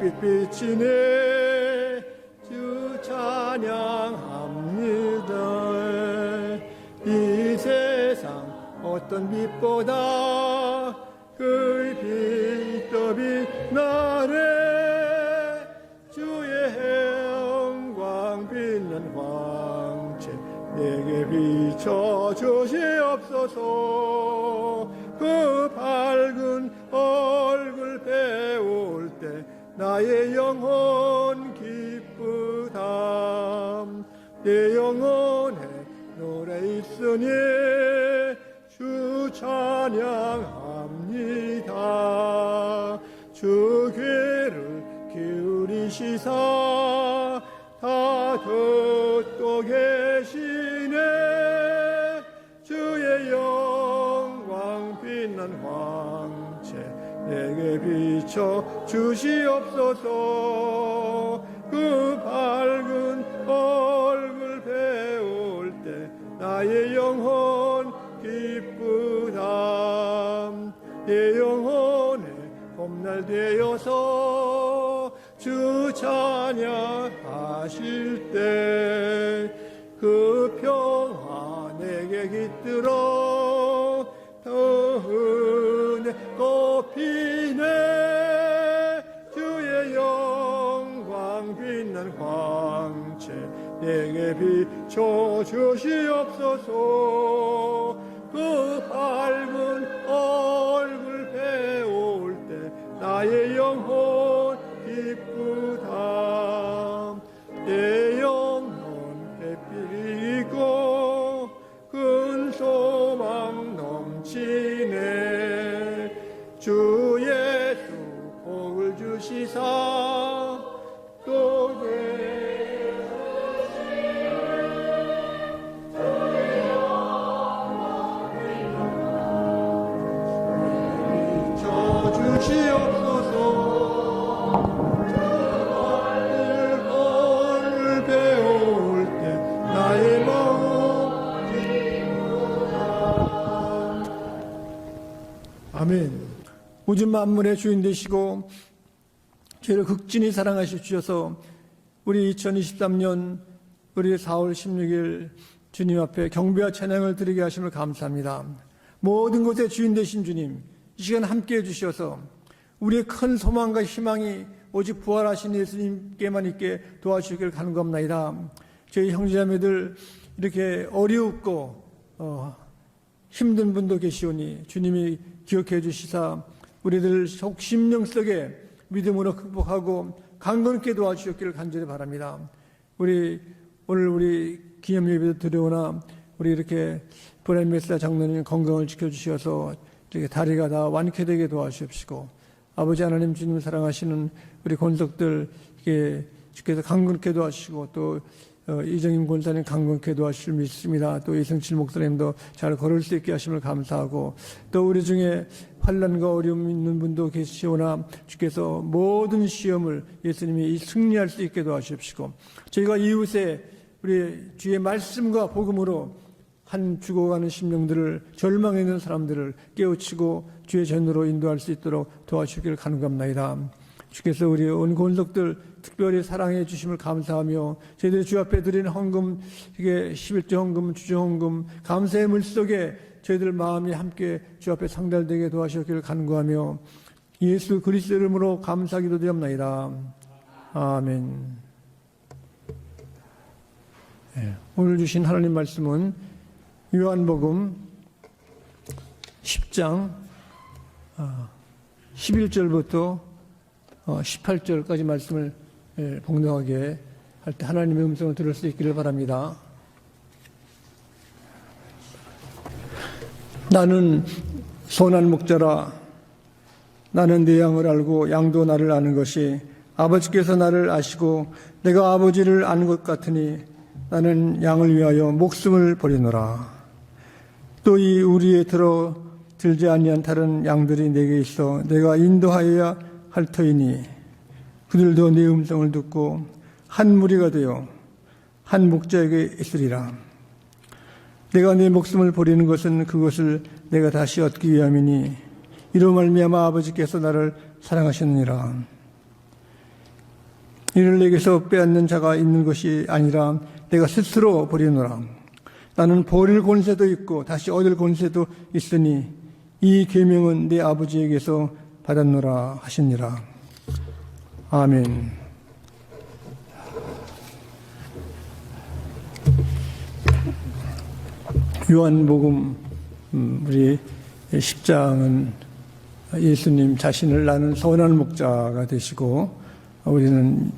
햇빛 비치네 주 찬양합니다. 이 세상 어떤 빛보다 그 빛더 빛나네 주의 영광 빛난 광채 내게 비춰 주시옵소서. 그 밝은 얼굴 배울 때 나의 영혼 기쁘다. 내 영혼에 노래 있으니 주 찬양합니다. 주 귀를 기울이시사 다 듣고 계시네. 주의 영광 빛난 광채 내게 비춰 주시옵소서. 그 밝은 얼굴 배울 때 나의 영혼 기쁘다. 내 영혼에 봄날 되어서 주 찬양하실 때 그 평화 내게 깃들어 더 은혜 꽃피네. 주의 영광 빛난 광채 내게 비춰 주시옵소서. 그 밝은 얼굴 배울 때 나의 영혼 기쁘다. 내 영혼 햇빛이고 큰 소망 넘치네. 주 예수 복을 주시사 또 아멘. 우주 만물의 주인 되시고 저희를 극진히 사랑하시 주셔서 우리 2023년 우리 4월 16일 주님 앞에 경배와 찬양을 드리게 하심을 감사합니다. 모든 것의 주인 되신 주님, 이 시간 함께해 주셔서 우리의 큰 소망과 희망이 오직 부활하신 예수님께만 있게 도와주시길 간구합니다. 저희 형제자매들 이렇게 어렵고 힘든 분도 계시오니 주님이 기억해 주시사 우리들 심령 속에 믿음으로 극복하고 강건케 도와주셨기를 간절히 바랍니다. 오늘 우리 기념 예배도 드려오나 우리 이렇게 브라임메사 장로님 건강을 지켜주셔서 이렇게 다리가 다 완쾌되게 도와주십시고 아버지 하나님 주님 사랑하시는 우리 권속들 주께서 강건케 도와주시고 또 이정임 권사님 강건케 도와주실 믿습니다. 또 이승칠 목사님도 잘 걸을 수 있게 하심을 감사하고 또 우리 중에 환난과 어려움 있는 분도 계시오나 주께서 모든 시험을 예수님이 승리할 수 있게 도와주십시고 저희가 이웃에 우리 주의 말씀과 복음으로 한 죽어가는 심령들을 절망해 있는 사람들을 깨우치고 주의 전으로 인도할 수 있도록 도와주시기를 간구합니다. 주께서 우리 온 권속들 특별히 사랑해 주심을 감사하며 저희들이 주 앞에 드리는 헌금, 이게 11조 헌금, 주조 헌금, 감사의 물 속에 저희들 마음이 함께 주 앞에 상달되게 도와주시기를 간구하며 예수 그리스도 이름으로 감사기도 드립니다. 아멘. 네, 오늘 주신 하나님 말씀은 요한복음 10장 11절부터 18절까지 말씀을 봉독하게 할 때 하나님의 음성을 들을 수 있기를 바랍니다. 나는 선한 목자라. 나는 내 양을 알고 양도 나를 아는 것이 아버지께서 나를 아시고 내가 아버지를 아는 것 같으니 나는 양을 위하여 목숨을 버리노라. 또 이 우리에 들지 아니한 다른 양들이 내게 있어 내가 인도하여야 할 터이니 그들도 내 음성을 듣고 한 무리가 되어 한 목자에게 있으리라. 내가 내 목숨을 버리는 것은 그것을 내가 다시 얻기 위함이니 이로 말미암아 아버지께서 나를 사랑하셨느니라. 이를 내게서 빼앗는 자가 있는 것이 아니라 내가 스스로 버리노라. 나는 버릴 권세도 있고 다시 얻을 권세도 있으니 이 계명은 내 아버지에게서 받았노라 하시니라. 아멘. 요한복음 우리 10장은 예수님 자신을 나는 선한 목자가 되시고 우리는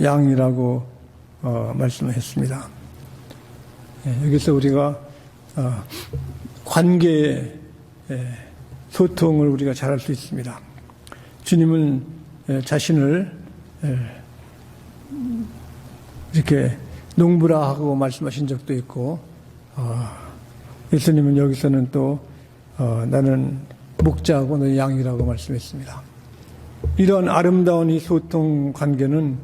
양이라고 말씀했습니다. 여기서 우리가 관계의 소통을 우리가 잘할 수 있습니다. 주님은 자신을 이렇게 농부라 하고 말씀하신 적도 있고, 예수님은 여기서는 또 나는 목자하고 너희 양이라고 말씀했습니다. 이런 아름다운 이 소통 관계는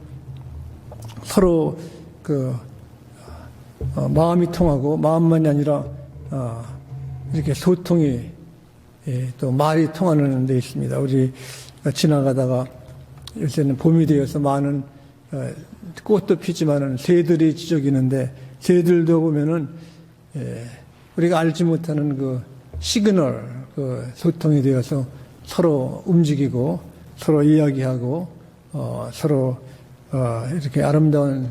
서로 마음이 통하고 마음만이 아니라 이렇게 소통이 또 말이 통하는 데 있습니다. 우리 지나가다가 요새는 봄이 되어서 많은 꽃도 피지만은 새들이 지저귀는데 새들도 보면은 우리가 알지 못하는 그 시그널 소통이 되어서 서로 움직이고 서로 이야기하고 서로 이렇게 아름다운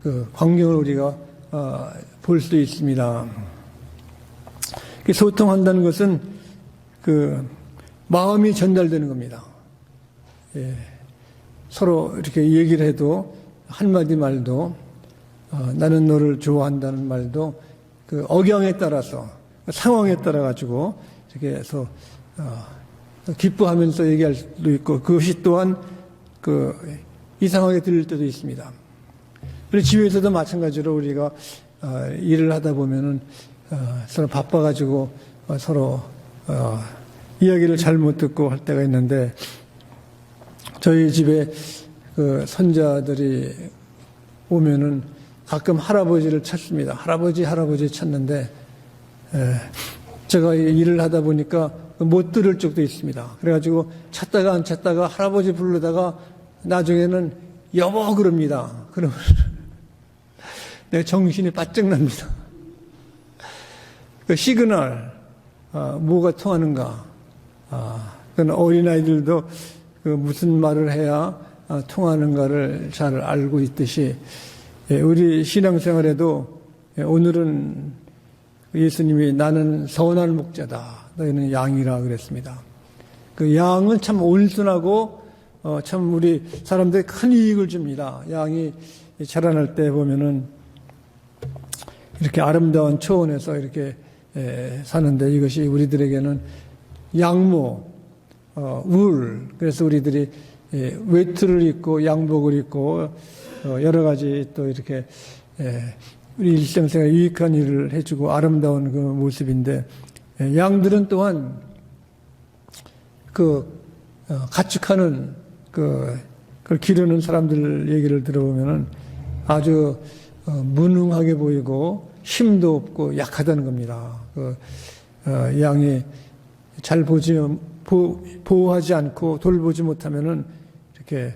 그 광경을 우리가 볼 수 있습니다. 소통한다는 것은 그 마음이 전달되는 겁니다. 서로 이렇게 얘기를 해도 한마디 말도 나는 너를 좋아한다는 말도 그 억양에 따라서 상황에 따라 가지고 이렇게 해서 기뻐하면서 얘기할 수도 있고 그것이 또한 이상하게 들릴 때도 있습니다. 우리 집에서도 마찬가지로 우리가 일을 하다 보면은 서로 바빠가지고 서로 이야기를 잘못 듣고 할 때가 있는데 저희 집에 그 손자들이 오면은 가끔 할아버지를 찾습니다. 할아버지 찾는데 제가 일을 하다 보니까 못 들을 적도 있습니다. 그래가지고 찾다가 안 찾다가 할아버지 부르다가 나중에는 여보 그럽니다. 그러면 내 정신이 바짝 납니다. 그 시그널 뭐가 통하는가? 그건 어린아이들도 그 무슨 말을 해야 통하는가를 잘 알고 있듯이 우리 신앙생활에도 오늘은 예수님이 나는 선한 목자다. 너희는 양이라 그랬습니다. 그 양은 참 온순하고 참 우리 사람들이 큰 이익을 줍니다. 양이 자라날 때 보면은 이렇게 아름다운 초원에서 이렇게 사는데 이것이 우리들에게는 양모, 울, 그래서 우리들이 외투를 입고 양복을 입고 여러 가지 또 이렇게 우리 일상생활에 유익한 일을 해주고 아름다운 그 모습인데 양들은 또한 가축하는 그걸 기르는 사람들 얘기를 들어보면은 아주 무능하게 보이고 힘도 없고 약하다는 겁니다. 양이 잘 보호하지 않고 돌보지 못하면은 이렇게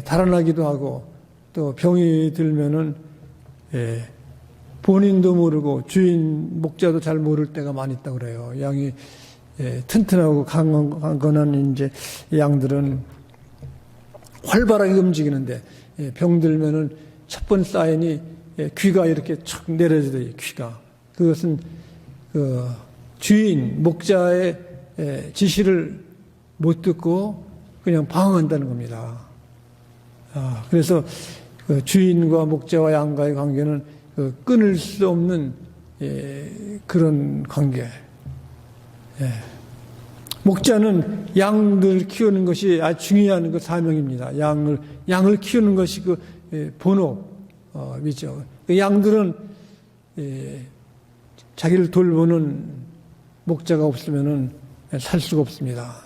달아나기도 하고 또 병이 들면은 본인도 모르고 주인 목자도 잘 모를 때가 많이 있다고 그래요. 양이 튼튼하고 강건한 이제 양들은 활발하게 움직이는데 병 들면은 첫 번째 사인이 귀가 이렇게 촥 내려져요. 귀가 그것은 주인 목자의 지시를 못 듣고 그냥 방황한다는 겁니다. 그래서 주인과 목자와 양과의 관계는 끊을 수 없는 그런 관계. 목자는 양들 키우는 것이 아주 중요한 그 사명입니다. 양을 키우는 것이 본업이죠. 양들은 자기를 돌보는 목자가 없으면은 살 수가 없습니다.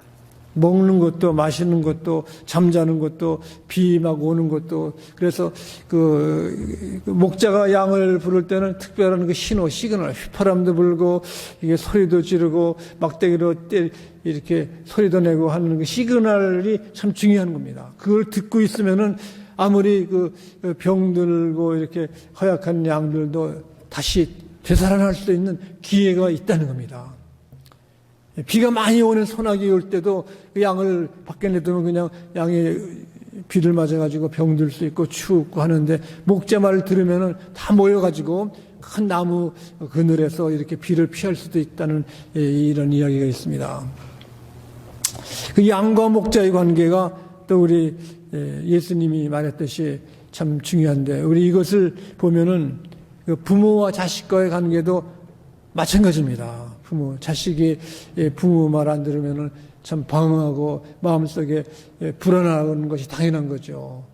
먹는 것도 마시는 것도 잠자는 것도 비 막 오는 것도 그래서 그 목자가 양을 부를 때는 특별한 그 신호 시그널 휘파람도 불고 이게 소리도 지르고 막대기로 이렇게 소리도 내고 하는 그 시그널이 참 중요한 겁니다. 그걸 듣고 있으면은 아무리 그 병들고 이렇게 허약한 양들도 다시 되살아날 수 있는 기회가 있다는 겁니다. 비가 많이 오는 소나기 올 때도 그 양을 밖에 내두면 그냥 양이 비를 맞아가지고 병들 수 있고 춥고 하는데 목자 말을 들으면은 다 모여가지고 큰 나무 그늘에서 이렇게 비를 피할 수도 있다는 이런 이야기가 있습니다. 그 양과 목자의 관계가 또 우리 예수님이 말했듯이 참 중요한데 우리 이것을 보면은 그 부모와 자식과의 관계도 마찬가지입니다. 자식이 부모 말 안 들으면은 참 방황하고 마음속에 불안한 것이 당연한 거죠.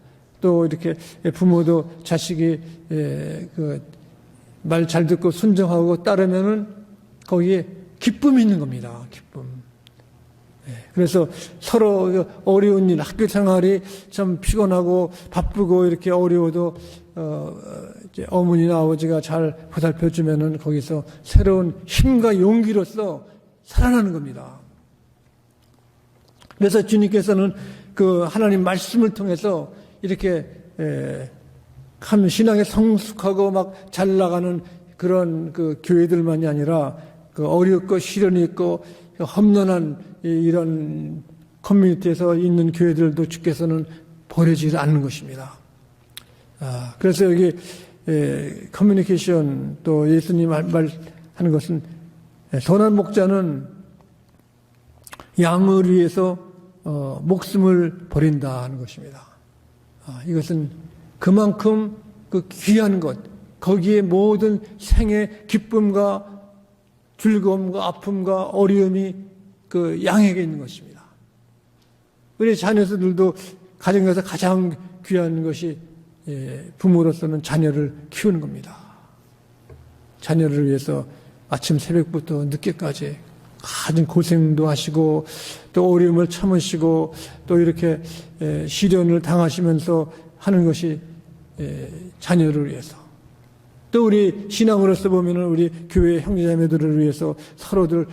또 이렇게 부모도 자식이 말 잘 듣고 순종하고 따르면은 거기에 기쁨이 있는 겁니다. 기쁨. 그래서 서로 어려운 일, 학교 생활이 참 피곤하고 바쁘고 이렇게 어려워도 이제 어머니나 아버지가 잘 보살펴주면은 거기서 새로운 힘과 용기로서 살아나는 겁니다. 그래서 주님께서는 그 하나님 말씀을 통해서 이렇게 한 신앙에 성숙하고 막 잘 나가는 그런 그 교회들만이 아니라 그 어렵고 시련이 있고 험난한 이런 커뮤니티에서 있는 교회들도 주께서는 버려지지 않는 것입니다. 그래서 여기 커뮤니케이션 또 예수님 말하는 것은 선한 목자는 양을 위해서 목숨을 버린다 하는 것입니다. 이것은 그만큼 그 귀한 것, 거기에 모든 생의 기쁨과 즐거움과 아픔과 어려움이 그 양에게 있는 것입니다. 우리 자녀들도 가정에서 가장 귀한 것이 부모로서는 자녀를 키우는 겁니다. 자녀를 위해서 아침 새벽부터 늦게까지 가진 고생도 하시고 또 어려움을 참으시고 또 이렇게 시련을 당하시면서 하는 것이 자녀를 위해서 또 우리 신앙으로서 보면은 우리 교회 형제자매들을 위해서 서로들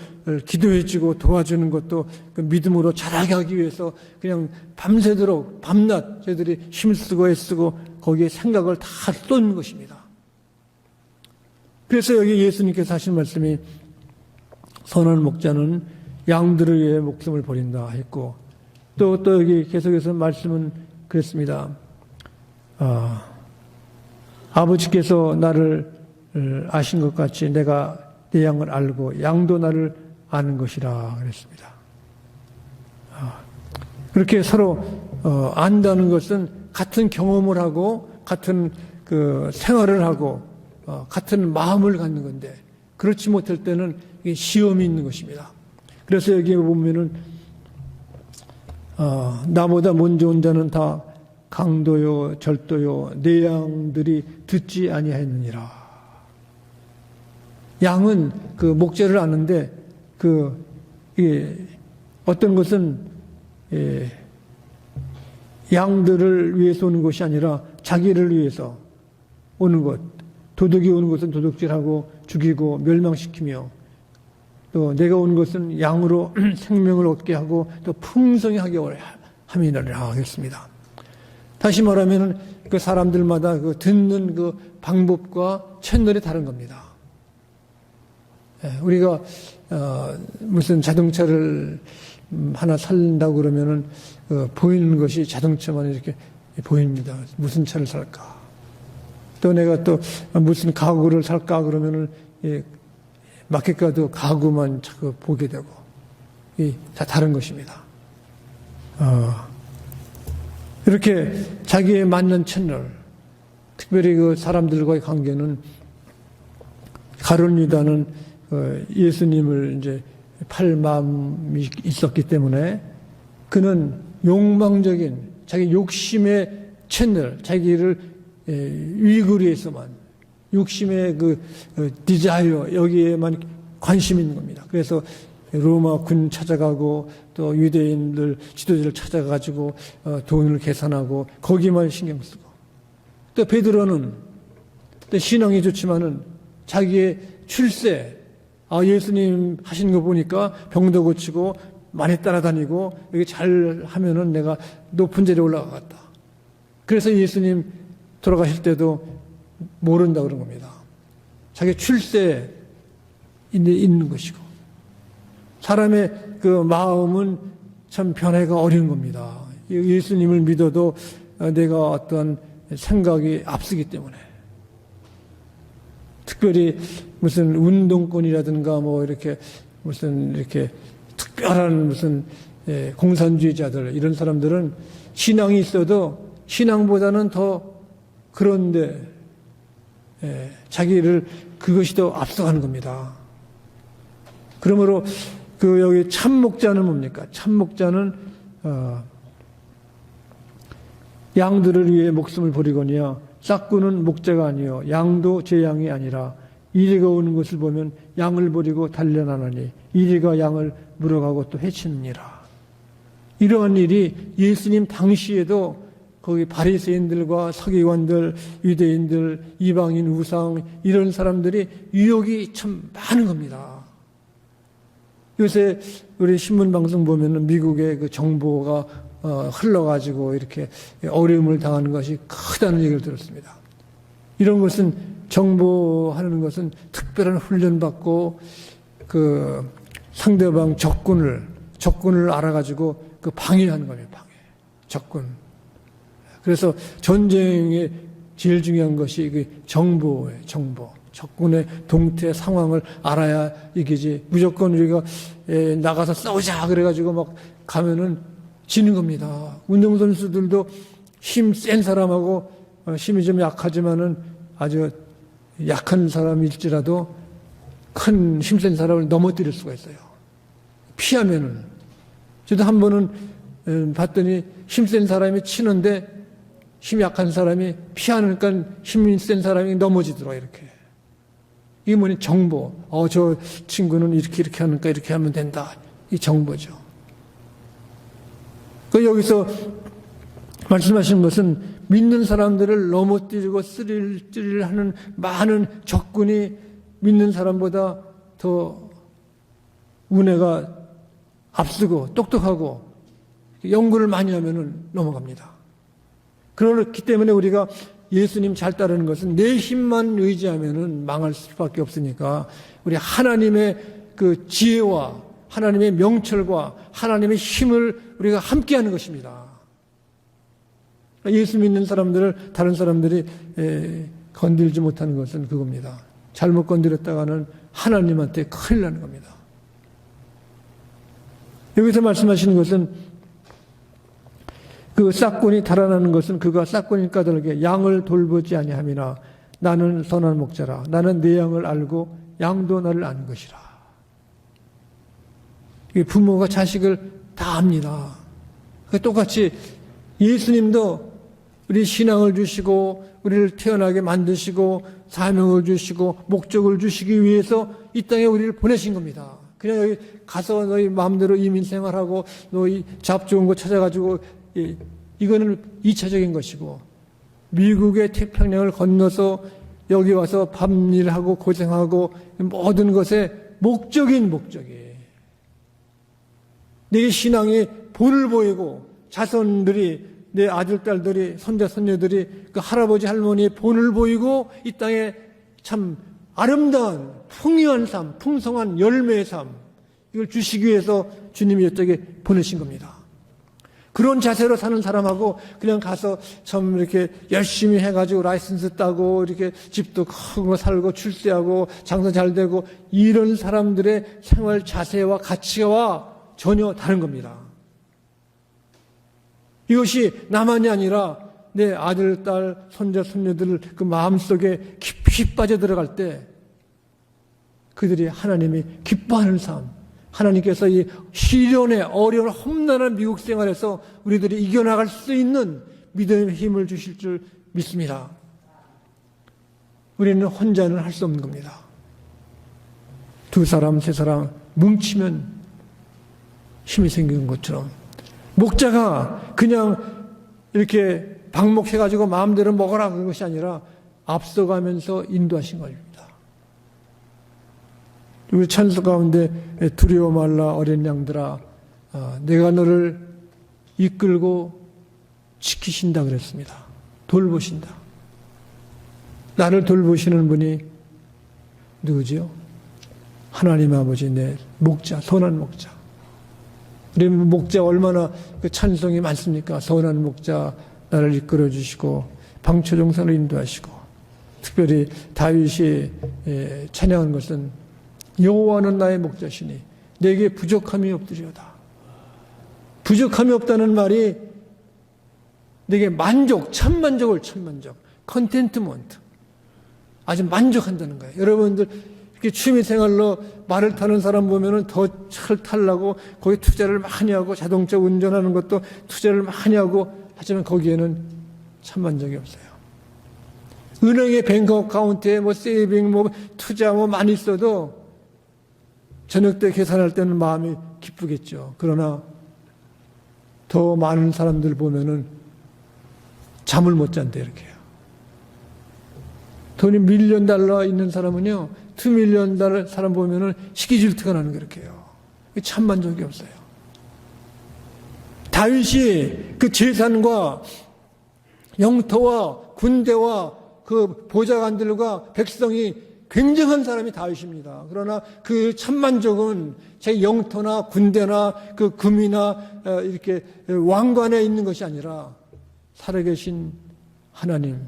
기도해주고 도와주는 것도 그 믿음으로 자라게 하기 위해서 그냥 밤새도록 밤낮 저희들이 힘쓰고 애쓰고 거기에 생각을 다 쏟는 것입니다. 그래서 여기 예수님께서 하신 말씀이 선한 목자는 양들을 위해 목숨을 버린다 했고 또 여기 계속해서 말씀은 그랬습니다. 아버지께서 나를 아신 것 같이 내가 내 양을 알고 양도 나를 아는 것이라 그랬습니다. 그렇게 서로 안다는 것은 같은 경험을 하고 같은 그 생활을 하고 같은 마음을 갖는 건데 그렇지 못할 때는 이게 시험이 있는 것입니다. 그래서 여기 보면은 나보다 먼저 온 자는 다 강도요 절도요 내 양들이 듣지 아니하였느니라. 양은 그 목자를 아는데 어떤 것은 양들을 위해서 오는 것이 아니라 자기를 위해서 오는 것. 도둑이 오는 것은 도둑질하고 죽이고 멸망시키며 또 내가 온 것은 양으로 생명을 얻게 하고 또 풍성하게 함이라 하겠습니다. 다시 말하면 그 사람들마다 그 듣는 그 방법과 채널이 다른 겁니다. 우리가 무슨 자동차를 하나 산다고 그러면은 보이는 것이 자동차만 이렇게 보입니다. 무슨 차를 살까? 또 내가 또 무슨 가구를 살까 그러면은 마켓 가도 가구만 자꾸 보게 되고 다 다른 것입니다. 이렇게 자기에 맞는 채널, 특별히 그 사람들과의 관계는 가룟 유다는 예수님을 이제 팔 마음이 있었기 때문에 그는 욕망적인 자기 욕심의 채널, 자기를 위그리에서만 욕심의 그 디자이어 여기에만 관심이 있는 겁니다. 그래서 로마 군 찾아가고 또 유대인들 지도자를 찾아가지고 돈을 계산하고 거기만 신경 쓰고 또 베드로는 또 신앙이 좋지만은 자기의 출세 예수님 하시는 거 보니까 병도 고치고 많이 따라다니고 여기 잘 하면은 내가 높은 자리에 올라가겠다. 그래서 예수님 돌아가실 때도 모른다 그런 겁니다. 자기 출세에 있는 것이고, 사람의 그 마음은 참 변화가 어려운 겁니다. 예수님을 믿어도 내가 어떤 생각이 앞서기 때문에, 특별히 무슨 운동권이라든가 뭐 이렇게 무슨 이렇게 특별한 무슨 공산주의자들, 이런 사람들은 신앙이 있어도 신앙보다는 더 그런데 자기를 그것이 더 앞서가는 겁니다. 그러므로 그 여기 참목자는 뭡니까? 참목자는 양들을 위해 목숨을 버리거니와 싹구는 목자가 아니요 양도 제 양이 아니라 이리가 오는 것을 보면 양을 버리고 달려나가니 이리가 양을 물어가고 또 해치느니라. 이러한 일이 예수님 당시에도 거기 바리새인들과 서기관들, 유대인들, 이방인, 우상 이런 사람들이 유혹이 참 많은 겁니다. 요새 우리 신문 방송 보면은 미국의 그 정보가 흘러가지고 이렇게 어려움을 당하는 것이 크다는 얘기를 들었습니다. 이런 것은 정보하는 것은 특별한 훈련받고 그 상대방 적군을 알아가지고 그 방해하는 거예요. 적군. 그래서 전쟁의 제일 중요한 것이 그 정보예요. 정보. 적군의 동태 상황을 알아야 이기지. 무조건 우리가 나가서 싸우자 그래가지고 막 가면은 지는 겁니다. 운동선수들도 힘 센 사람하고 힘이 좀 약하지만은 아주 약한 사람일지라도 큰 힘 센 사람을 넘어뜨릴 수가 있어요. 피하면은. 저도 한 번은 봤더니 힘 센 사람이 치는데 힘이 약한 사람이 피하니까 힘이 센 사람이 넘어지더라, 이렇게. 이게 뭐냐, 정보. 저 친구는 이렇게 하니까 이렇게 하면 된다. 이 정보죠. 여기서 말씀하시는 것은 믿는 사람들을 넘어뜨리고 쓰리를 하는 많은 적군이 믿는 사람보다 더 운해가 앞서고 똑똑하고 연구를 많이 하면은 넘어갑니다. 그렇기 때문에 우리가 예수님 잘 따르는 것은 내 힘만 의지하면은 망할 수밖에 없으니까 우리 하나님의 그 지혜와 하나님의 명철과 하나님의 힘을 우리가 함께 하는 것입니다. 예수 믿는 사람들을 다른 사람들이 건들지 못하는 것은 그겁니다. 잘못 건드렸다가는 하나님한테 큰일 나는 겁니다. 여기서 말씀하시는 것은 그 싹군이 달아나는 것은 그가 싹군인 까닭에 양을 돌보지 아니함이나 나는 선한 목자라. 나는 내 양을 알고 양도 나를 아는 것이라. 부모가 자식을 다 압니다. 똑같이 예수님도 우리 신앙을 주시고 우리를 태어나게 만드시고 사명을 주시고 목적을 주시기 위해서 이 땅에 우리를 보내신 겁니다. 그냥 여기 가서 너희 마음대로 이민 생활하고 너희 잡 좋은 거 찾아가지고 이거는 2차적인 것이고 미국의 태평양을 건너서 여기 와서 밤일하고 고생하고 모든 것의 목적이 내 신앙이 본을 보이고 자손들이 내 아들, 딸들이, 손자, 손녀들이 그 할아버지, 할머니의 본을 보이고 이 땅에 참 아름다운 풍요한 삶, 풍성한 열매의 삶 이걸 주시기 위해서 주님이 이쪽에 보내신 겁니다. 그런 자세로 사는 사람하고 그냥 가서 참 이렇게 열심히 해가지고 라이선스 따고 이렇게 집도 크고 살고 출세하고 장사 잘 되고 이런 사람들의 생활 자세와 가치와 전혀 다른 겁니다. 이것이 나만이 아니라 내 아들, 딸, 손자, 손녀들 그 마음속에 깊이 빠져들어갈 때 그들이 하나님이 기뻐하는 삶, 하나님께서 이 시련의 어려운 험난한 미국 생활에서 우리들이 이겨나갈 수 있는 믿음의 힘을 주실 줄 믿습니다. 우리는 혼자는 할 수 없는 겁니다. 2사람, 3사람 뭉치면 힘이 생기는 것처럼 목자가 그냥 이렇게 방목해가지고 마음대로 먹어라 그런 것이 아니라 앞서가면서 인도하신 겁니다. 우리 찬송 가운데 두려워 말라 어린 양들아 내가 너를 이끌고 지키신다 그랬습니다. 돌보신다. 나를 돌보시는 분이 누구지요? 하나님 아버지, 내 목자, 선한 목자. 우리 목자 얼마나 그 찬송이 많습니까? 선한 목자 나를 이끌어 주시고 방초정사를 인도하시고, 특별히 다윗이 찬양한 것은 여호와는 나의 목자시니 내게 부족함이 없으리로다. 부족함이 없다는 말이 내게 만족, 천만족, 컨텐트먼트, 아주 만족한다는 거예요. 여러분들 이렇게 취미생활로 말을 타는 사람 보면은 더 잘 타려고 거기 투자를 많이 하고, 자동차 운전하는 것도 투자를 많이 하고, 하지만 거기에는 천만족이 없어요. 은행의 뱅크 어카운트에 뭐 세이빙, 뭐 투자 뭐 많이 써도 저녁 때 계산할 때는 마음이 기쁘겠죠. 그러나 더 많은 사람들 보면은 잠을 못 잔대, 이렇게 해요. 돈이 $1,000,000 있는 사람은요, $2,000,000 사람 보면은 시기질투가 나는 게 이렇게 해요. 천만족이 없어요. 다윗이 그 재산과 영토와 군대와 그 보좌관들과 백성이 굉장한 사람이 다윗입니다. 그러나 그 천만족은 제 영토나 군대나 그 금이나 이렇게 왕관에 있는 것이 아니라 살아계신 하나님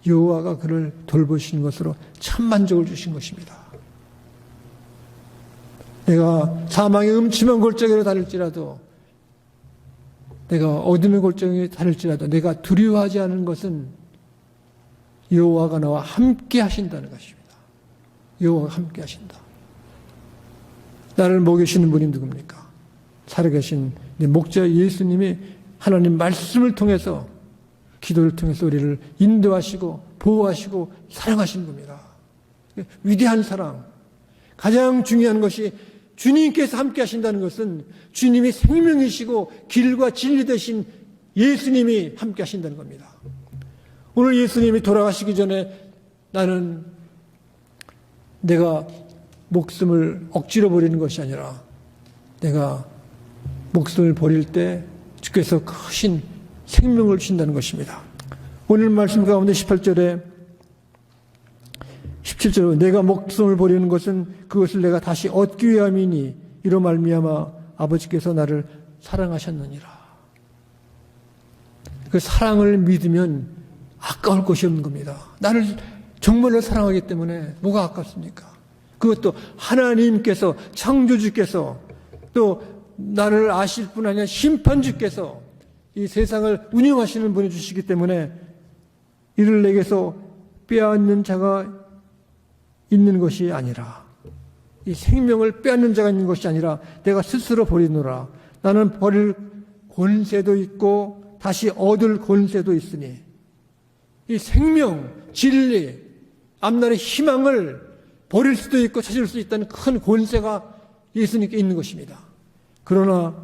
여호와가 그를 돌보신 것으로 천만족을 주신 것입니다. 내가 사망의 음침한 골짜기로 다닐지라도, 내가 어둠의 골짜기에 다닐지라도 내가 두려워하지 않은 것은 여호와가 나와 함께 하신다는 것입니다. 여호와가 함께 하신다. 나를 먹이시는 분이 누굽니까? 살아계신 내 목자 예수님이 하나님 말씀을 통해서, 기도를 통해서 우리를 인도하시고 보호하시고 사랑하신 겁니다. 위대한 사랑. 가장 중요한 것이 주님께서 함께 하신다는 것은 주님이 생명이시고 길과 진리 되신 예수님이 함께 하신다는 겁니다. 오늘 예수님이 돌아가시기 전에 나는 내가 목숨을 억지로 버리는 것이 아니라 내가 목숨을 버릴 때 주께서 크신 생명을 주신다는 것입니다. 오늘 말씀 가운데 18절에 17절에 내가 목숨을 버리는 것은 그것을 내가 다시 얻기 위함이니 이로 말미암아 아버지께서 나를 사랑하셨느니라. 그 사랑을 믿으면 아까울 것이 없는 겁니다. 나를 정말로 사랑하기 때문에 뭐가 아깝습니까? 그것도 하나님께서, 창조주께서, 또 나를 아실 뿐 아니라 심판주께서 이 세상을 운영하시는 분이 주시기 때문에 이를 내게서 빼앗는 자가 있는 것이 아니라, 이 생명을 빼앗는 자가 있는 것이 아니라 내가 스스로 버리노라. 나는 버릴 권세도 있고 다시 얻을 권세도 있으니, 이 생명, 진리, 앞날의 희망을 버릴 수도 있고 찾을 수 있다는 큰 권세가 예수님께 있는 것입니다. 그러나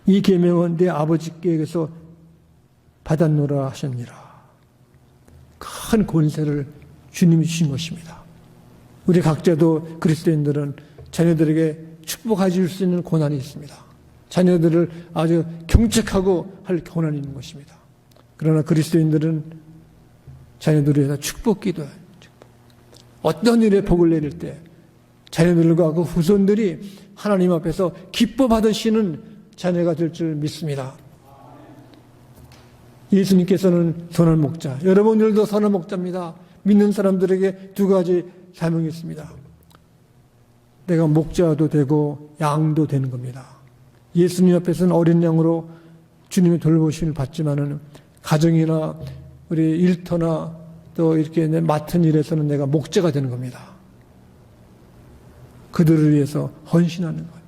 이 계명은 내 아버지께서 받았노라 하셨니라. 큰 권세를 주님이 주신 것입니다. 우리 각자도 그리스도인들은 자녀들에게 축복해 줄 수 있는 권한이 있습니다. 자녀들을 아주 경책하고 할 권한이 있는 것입니다. 그러나 그리스도인들은 자녀들을 위해서 축복 기도해요. 어떤 일에 복을 내릴 때 자녀들과 그 후손들이 하나님 앞에서 기뻐 받으시는 자녀가 될 줄 믿습니다. 예수님께서는 선한 목자, 여러분들도 선한 목자입니다. 믿는 사람들에게 두 가지 사명이 있습니다. 내가 목자도 되고 양도 되는 겁니다. 예수님 앞에서는 어린 양으로 주님의 돌보심을 받지만은 가정이나 우리 일터나 또 이렇게 내 맡은 일에서는 내가 목자가 되는 겁니다. 그들을 위해서 헌신하는 거예요.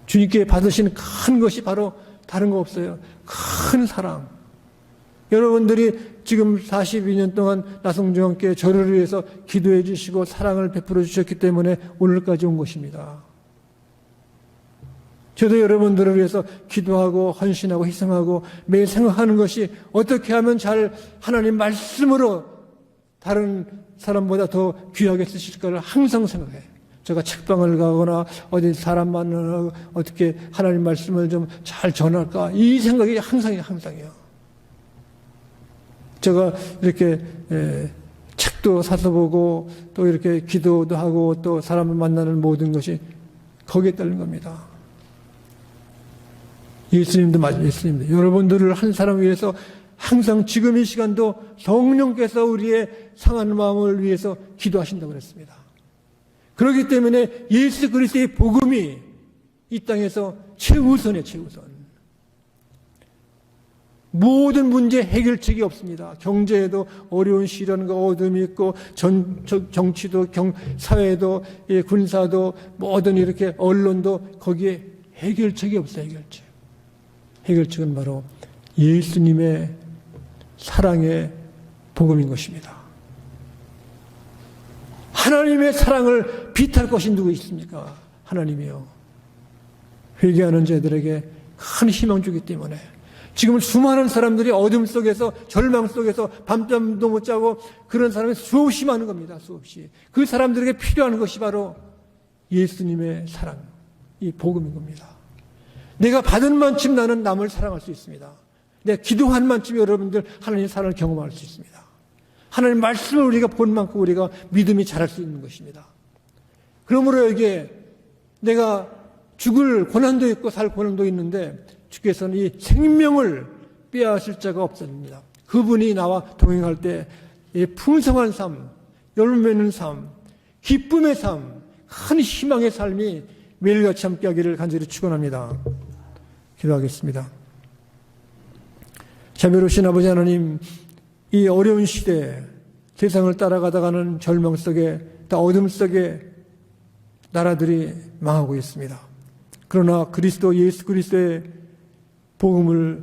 주님께 받으신 큰 것이 바로 다른 거 없어요. 큰 사랑. 여러분들이 지금 42년 동안 나성중앙교회 저를 위해서 기도해 주시고 사랑을 베풀어 주셨기 때문에 오늘까지 온 것입니다. 저도 여러분들을 위해서 기도하고 헌신하고 희생하고 매일 생각하는 것이 어떻게 하면 잘 하나님 말씀으로 다른 사람보다 더 귀하게 쓰실까를 항상 생각해요. 제가 책방을 가거나 어디 사람 만나서 어떻게 하나님 말씀을 좀 잘 전할까, 이 생각이 항상이에요. 제가 이렇게 책도 사서 보고 또 이렇게 기도도 하고 또 사람을 만나는 모든 것이 거기에 따른 겁니다. 예수님도 맞아요. 예수님도 여러분들을 한 사람을 위해서 항상 지금 이 시간도 성령께서 우리의 상한 마음을 위해서 기도하신다고 그랬습니다. 그렇기 때문에 예수 그리스도의 복음이 이 땅에서 최우선이에요. 최우선. 모든 문제 해결책이 없습니다. 경제에도 어려운 시련과 어둠이 있고 정치도 사회도 군사도 모든 이렇게 언론도 거기에 해결책이 없어요. 해결책은 바로 예수님의 사랑의 복음인 것입니다. 하나님의 사랑을 비탈 것이 누구 있습니까? 하나님이요. 회개하는 자들에게 큰 희망 주기 때문에 지금 수많은 사람들이 어둠 속에서 절망 속에서 밤잠도 못 자고 그런 사람이 수없이 많은 겁니다. 수없이. 그 사람들에게 필요한 것이 바로 예수님의 사랑, 이 복음인 겁니다. 내가 받은 만큼 나는 남을 사랑할 수 있습니다. 내가 기도한 만큼 여러분들 하나님의 사랑을 경험할 수 있습니다. 하나님 말씀을 우리가 본 만큼 우리가 믿음이 자랄 수 있는 것입니다. 그러므로 여기에 내가 죽을 고난도 있고 살 고난도 있는데 주께서는 이 생명을 빼앗을 자가 없습니다. 그분이 나와 동행할 때 이 풍성한 삶, 열매 맺는 삶, 기쁨의 삶, 큰 희망의 삶이 매일같이 함께하기를 간절히 축원합니다. 기도하겠습니다. 자비로우신 아버지 하나님, 이 어려운 시대에 세상을 따라가다가는 절망 속에 다 어둠 속에 나라들이 망하고 있습니다. 그러나 예수 그리스도의 복음을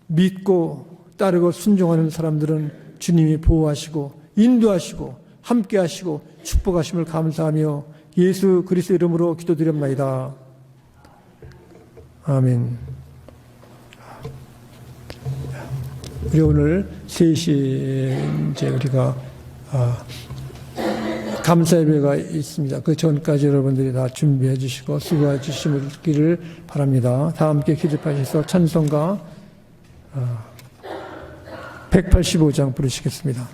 믿고 따르고 순종하는 사람들은 주님이 보호하시고 인도하시고 함께하시고 축복하심을 감사하며 예수 그리스도 이름으로 기도드립니다. 아멘. 우리 오늘 3시 이제 우리가 감사 예배가 있습니다. 그 전까지 여러분들이 다 준비해 주시고 수고해 주시기를 바랍니다. 다 함께 기립하셔서 찬송가 185장 부르시겠습니다.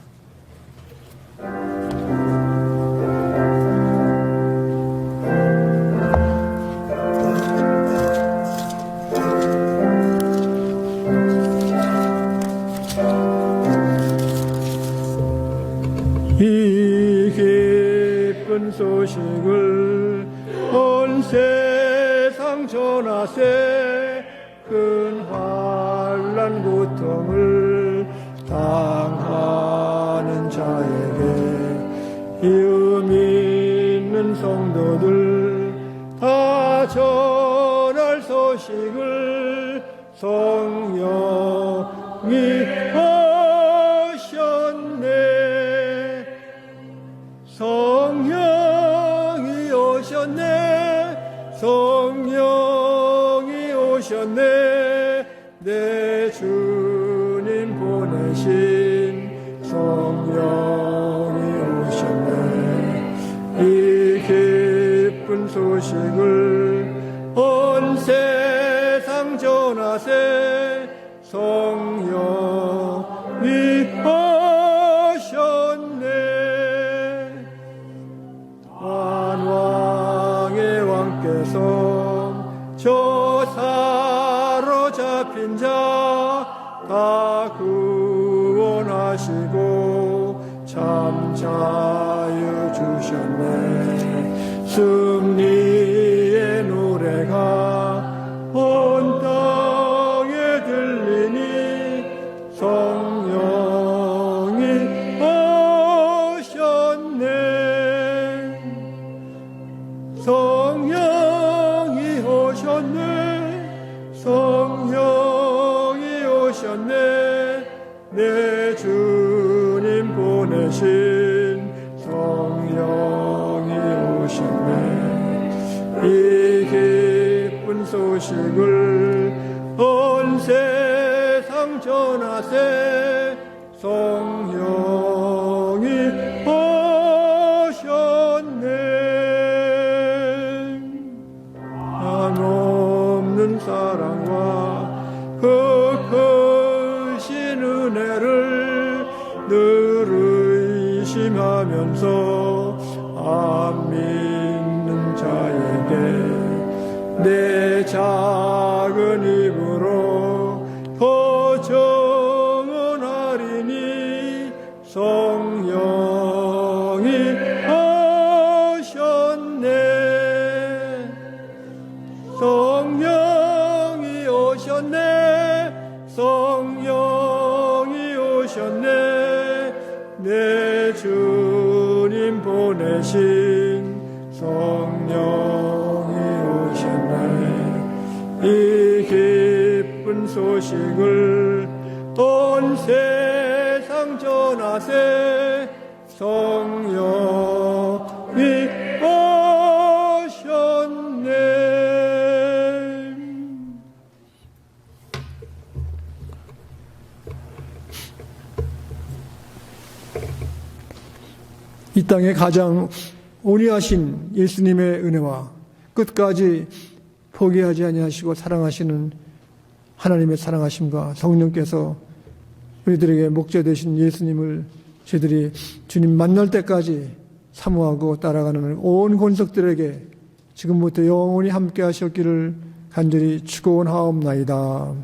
이 기쁜 소식을 온 세상 전하세 큰 환난 고통을 당하는 자에게 이음 있는 성도들 다 전할 소식을 성령이 성령이 오셨네 내 주님 보내신 성령이 오셨네 이 기쁜 소식을 온 세상 전하세 성령이 오셨네 만왕의 왕께서 저 사로잡힌 자 다 구원하시고 참 자유 주셨네 승리의 노래가 온 땅에 들리니 성령이 오셨네 성령이 오셨네 성령이 오셨네 내 주님 보내신 성령이 오셨네 이 기쁜 소식을 온 세상 전하세 성령이 오셨네 행하면서 안 믿는 자에게 내 작은 입으로 거정하리니 성령이 오셨네. 성령이 오셨네. 성령이 오셨네. 내 주님 보내신 성령이 오셨네. 이 기쁜 소식을 온 세상 전하세. 성령이 오셨네. 이 땅에 가장 온유하신 예수님의 은혜와 끝까지 포기하지 아니하시고 사랑하시는 하나님의 사랑하심과 성령께서 우리들에게 목자 되신 예수님을 저희들이 주님 만날 때까지 사모하고 따라가는 온 권속들에게 지금부터 영원히 함께 하셨기를 간절히 축원하옵나이다.